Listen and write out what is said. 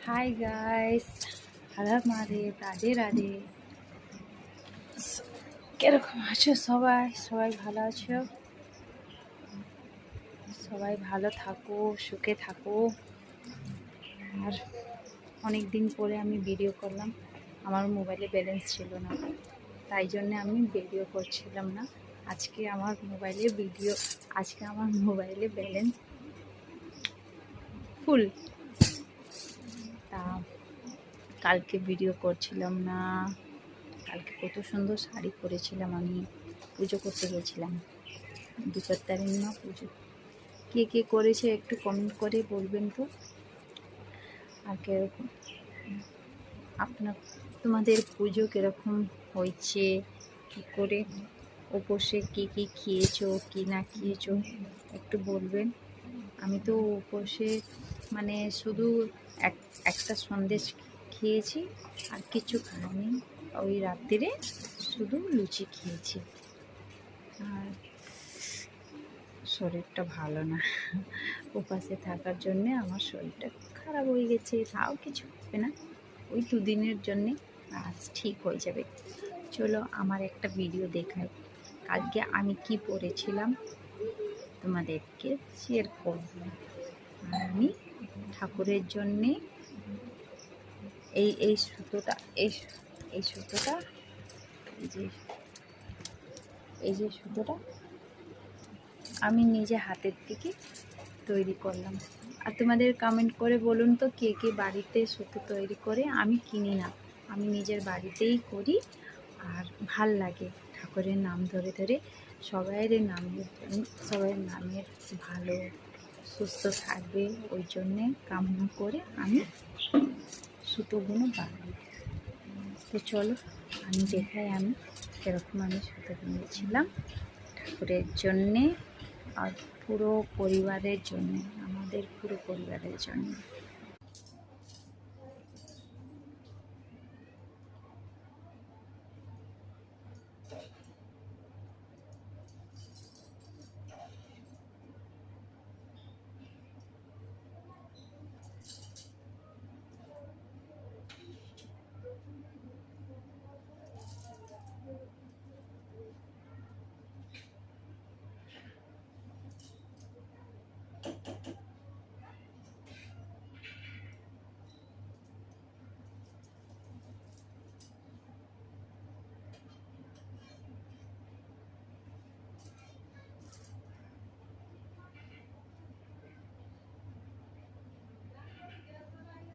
Hi guys, hello Mahadev, Radhe Radhe. কিরকম আছো সবাই? সবাই ভালো আছো? সবাই ভালো থাকো, সুখে থাকো। আর অনেক দিন পরে আমি ভিডিও করলাম। আমার মোবাইলে ব্যালেন্স ছিল না, তাই জন্য আমি ভিডিও করছিলাম না। আজকে আমার মোবাইলে ব্যালেন্স ফুল। তা কালকে ভিডিও করছিলাম না। কালকে কত সুন্দর শাড়ি পরেছিলাম, আমি পুজো করতে গেছিলাম। বিপত্তারিণী মা পুজো। কে কে করেছে একটু কমেন্ট করে বলবেন তো। আর কীরকম তোমাদের পুজো কীরকম হয়েছে, কী করে উপোসে কী কী খেয়েছো কি না খেয়েছো একটু বলবেন। আমি তো উপোসে মানে শুধু একটা সন্দেশ খেয়েছি, আর কিছু খাইনি। ওই রাত্রিরে শুধু লুচি খেয়েছি। আর শরীরটা ভালো না, উপাসে থাকার জন্যে আমার শরীরটা খারাপ হয়ে গেছে। তাও কিছু হবে না, ওই দুদিনের জন্যে আজ ঠিক হয়ে যাবে। চলো আমার একটা ভিডিও দেখাই, কালকে আমি কি পড়েছিলাম তোমাদেরকে শেয়ার করব। আর আমি ঠাকুরের জন্যে এই সুতোটা এই সুতোটা এই যে সুতোটা আমি নিজে হাতের থেকে তৈরি করলাম। আর তোমাদের কমেন্ট করে বলুন তো কে কে বাড়িতে সুতো তৈরি করে। আমি কিনি না, আমি নিজের বাড়িতেই করি। আর ভাল লাগে ঠাকুরের নাম ধরে ধরে সবাইয়ের নামের ভালো সুস্থ থাকবে, ওই জন্যে কামনা করে আমি সুতোগুলো বানাই। তো চলো আমি দেখাই আমি কীরকম আমি সুতো কিনেছিলাম ঠাকুরের জন্যে আর পুরো পরিবারের জন্যে, আমাদের পুরো পরিবারের জন্য।